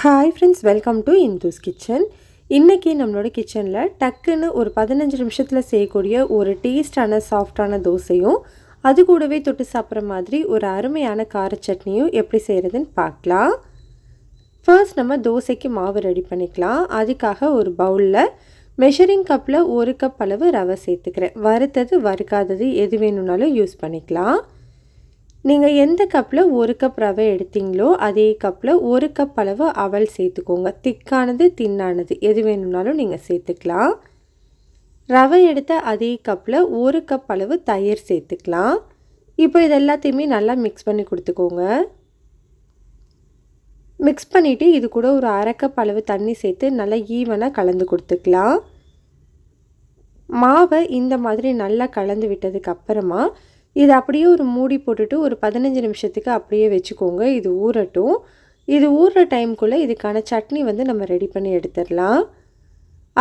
Hi friends, welcome to Indhu's kitchen. இன்றைக்கி நம்மளோட கிச்சனில் டக்குன்னு ஒரு 15 நிமிஷத்தில் செய்யக்கூடிய ஒரு டேஸ்டான சாஃப்டான தோசையும் அது கூடவே தொட்டு சாப்பிட்ற மாதிரி ஒரு அருமையான கார சட்னியும் எப்படி செய்கிறதுன்னு பார்க்கலாம். ஃபர்ஸ்ட் நம்ம தோசைக்கு மாவு ரெடி பண்ணிக்கலாம். அதுக்காக ஒரு பவுலில் மெஷரிங் கப்பில் 1 கப் அளவு ரவை சேர்த்துக்கிறேன். வறுத்தது வறுக்காதது எது வேணும்னாலும் யூஸ் பண்ணிக்கலாம். நீங்கள் எந்த கப்பில் 1 கப் ரவை எடுத்தீங்களோ அதே கப்பில் 1 கப் அளவு அவல் சேர்த்துக்கோங்க. திக்கானது தின்னானது எது வேணும்னாலும் நீங்கள் சேர்த்துக்கலாம். ரவை எடுத்த அதே கப்பில் 1 கப் அளவு தயிர் சேர்த்துக்கலாம். இப்போ இது எல்லாத்தையுமே நல்லா மிக்ஸ் பண்ணி கொடுத்துக்கோங்க. மிக்ஸ் பண்ணிவிட்டு இது கூட ஒரு அரை கப் அளவு தண்ணி சேர்த்து நல்லா ஈவனாக கலந்து கொடுத்துக்கலாம். மாவை இந்த மாதிரி நல்லா கலந்து விட்டதுக்கு அப்புறமா இது அப்படியே ஒரு மூடி போட்டுட்டு ஒரு 15 நிமிஷத்துக்கு அப்படியே வச்சுக்கோங்க. இது ஊறட்டும். இது ஊறுற டைமுக்குள்ளே இதுக்கான சட்னி நம்ம ரெடி பண்ணி எடுத்துடலாம்.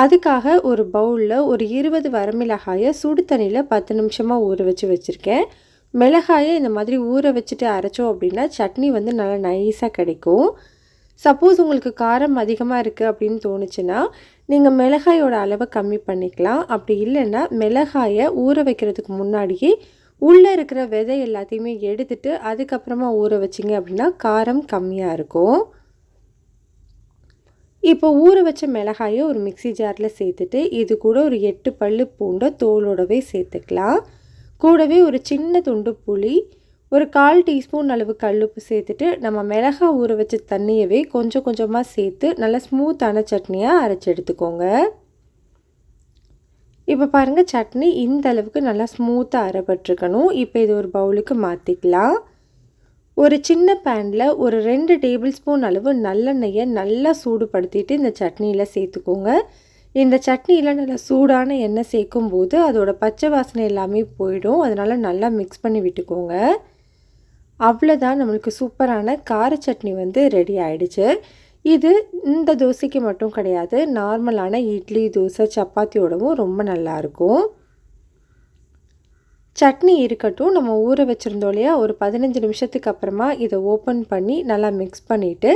அதுக்காக ஒரு பவுலில் ஒரு 20 வரமிளகாயை சுடு தண்ணியில் 10 நிமிஷமாக ஊற வச்சுருக்கேன். மிளகாயை இந்த மாதிரி ஊற வச்சுட்டு அரைச்சோம் அப்படின்னா சட்னி நல்லா நைஸாக கிடைக்கும். சப்போஸ் உங்களுக்கு காரம் அதிகமாக இருக்குது அப்படின்னு தோணுச்சுன்னா நீங்கள் மிளகாயோட அளவை கம்மி பண்ணிக்கலாம். அப்படி இல்லைன்னா மிளகாயை ஊற வைக்கிறதுக்கு முன்னாடியே உள்ளே இருக்கிற விதை எல்லாத்தையுமே எடுத்துட்டு அதுக்கப்புறமா ஊற வச்சிங்க அப்படின்னா காரம் கம்மியாக இருக்கும். இப்போ ஊற வச்ச மிளகாயை ஒரு மிக்ஸி ஜாரில் சேர்த்துட்டு இது கூட ஒரு 8 பல்லு பூண்டை தோலோடவே சேர்த்துக்கலாம். கூடவே ஒரு சின்ன துண்டு புளி, ஒரு 1/4 டீஸ்பூன் அளவு கல்லுப்பு சேர்த்துட்டு நம்ம மிளகாய் ஊற வச்ச தண்ணியவே கொஞ்சம் கொஞ்சமாக சேர்த்து நல்லா ஸ்மூத்தான சட்னியாக அரைச்சி எடுத்துக்கோங்க. இப்போ பாருங்கள், சட்னி இந்த அளவுக்கு நல்லா ஸ்மூத்தாக அரைப்பட்டிருக்கணும். இப்போ இது ஒரு பவுலுக்கு மாற்றிக்கலாம். ஒரு சின்ன பேனில் ஒரு 2 டேபிள் ஸ்பூன் அளவு நல்லெண்ணெயை நல்லா சூடுபடுத்திட்டு இந்த சட்னியில் சேர்த்துக்கோங்க. இந்த சட்னியில் நல்லா சூடான எண்ணெய் சேர்க்கும் போது அதோட பச்சை வாசனை எல்லாமே போயிடும். அதனால் நல்லா மிக்ஸ் பண்ணி விட்டுக்கோங்க. அவ்வளோதான், நம்மளுக்கு சூப்பரான கார சட்னி ரெடி ஆகிடுச்சு. இது இந்த தோசைக்கு மட்டும் கிடையாது, நார்மலான இட்லி, தோசை, சப்பாத்தியோடவும் ரொம்ப நல்லாயிருக்கும். சட்னி இருக்கட்டும், நம்ம ஊற வச்சுருந்தோம் இல்லையா, ஒரு 15 நிமிஷத்துக்கு அப்புறமா இதை ஓப்பன் பண்ணி நல்லா மிக்ஸ் பண்ணிவிட்டு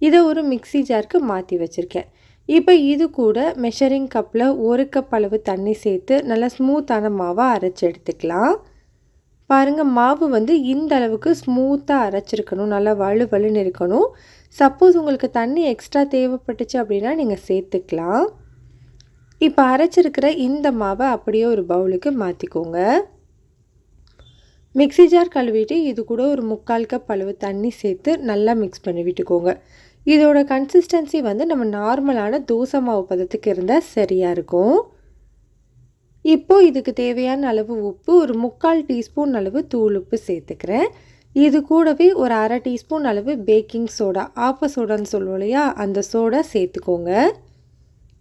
இதை ஒரு மிக்ஸி ஜாருக்கு மாற்றி வச்சுருக்கேன். இப்போ இது கூட மெஷரிங் கப்பில் 1 கப் அளவு தண்ணி சேர்த்து நல்லா ஸ்மூத்தான மாவை அரைச்சி எடுத்துக்கலாம். பாருங்கள், மாவு இந்த அளவுக்கு ஸ்மூத்தாக அரைச்சிருக்கணும், நல்லா வலுவலுன்னு இருக்கணும். சப்போஸ் உங்களுக்கு தண்ணி எக்ஸ்ட்ரா தேவைப்பட்டுச்சு அப்படின்னா நீங்கள் சேர்த்துக்கலாம். இப்போ அரைச்சிருக்கிற இந்த மாவை அப்படியே ஒரு பவுலுக்கு மாற்றிக்கோங்க. மிக்ஸி ஜார் கழுவிட்டு இது கூட ஒரு 3/4 கப் அளவு தண்ணி சேர்த்து நல்லா மிக்ஸ் பண்ணி விட்டுக்கோங்க. இதோட கன்சிஸ்டன்சி நம்ம நார்மலான தோசை மாவு பதத்துக்கு இருந்தால் சரியாக இருக்கும். இப்போது இதுக்கு தேவையான அளவு உப்பு, ஒரு 3/4 டீஸ்பூன் அளவு தூள் உப்பு சேர்த்துக்கிறேன். இது கூடவே ஒரு அரை டீஸ்பூன் அளவு பேக்கிங் சோடா, ஆப்ப சோடான்னு சொல்லுவோம் இல்லையா, அந்த சோடா சேர்த்துக்கோங்க.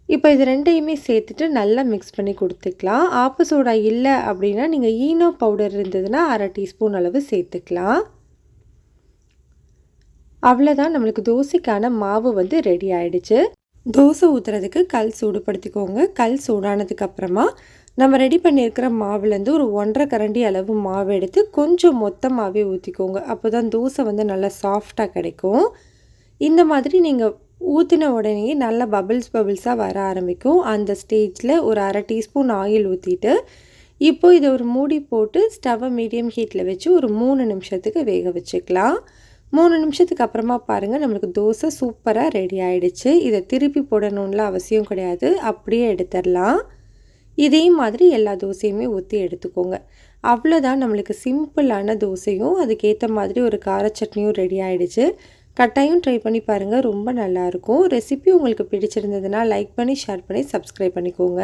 இப்போ இது ரெண்டையுமே சேர்த்துட்டு நல்லா மிக்ஸ் பண்ணி கொடுத்துக்கலாம். ஆப்ப சோடா இல்லை அப்படின்னா நீங்கள் ஈனோ பவுடர் இருந்ததுன்னா அரை டீஸ்பூன் அளவு சேர்த்துக்கலாம். அவ்வளோதான், நம்மளுக்கு தோசைக்கான மாவு ரெடி ஆகிடுச்சு. தோசை ஊற்றுறதுக்கு கல் சூடுபடுத்திக்கோங்க. கல் சூடானதுக்கு அப்புறமா நம்ம ரெடி பண்ணியிருக்கிற மாவுலேருந்து ஒரு 1/2 கரண்டி அளவு மாவு எடுத்து கொஞ்சம் மொத்தமாகவே ஊற்றிக்கோங்க. அப்போ தான் தோசை நல்லா சாஃப்டாக கிடைக்கும். இந்த மாதிரி நீங்கள் ஊற்றின உடனே நல்லா பபிள்ஸாக வர ஆரம்பிக்கும். அந்த ஸ்டேஜில் ஒரு அரை டீஸ்பூன் ஆயில் ஊற்றிட்டு இப்போது இதை ஒரு மூடி போட்டு ஸ்டவ்வை மீடியம் ஹீட்டில் வச்சு ஒரு 3 நிமிஷத்துக்கு வேக வச்சுக்கலாம். 3 நிமிஷத்துக்கு அப்புறமா பாருங்கள், நம்மளுக்கு தோசை சூப்பராக ரெடி ஆகிடுச்சு. இதை திருப்பி போடணும்லாம் அவசியம் கிடையாது, அப்படியே எடுத்துடலாம். இதே மாதிரி எல்லா தோசையுமே ஊற்றி எடுத்துக்கோங்க. அவ்வளோதான், நம்மளுக்கு சிம்பிளான தோசையும் அதுக்கேற்ற மாதிரி ஒரு கார சட்னியும் ரெடி ஆகிடுச்சு. கட்டாயம் ட்ரை பண்ணி பாருங்கள், ரொம்ப நல்லாயிருக்கும். ரெசிபி உங்களுக்கு பிடிச்சிருந்ததுன்னா லைக் பண்ணி, ஷேர் பண்ணி, சப்ஸ்கிரைப் பண்ணிக்கோங்க.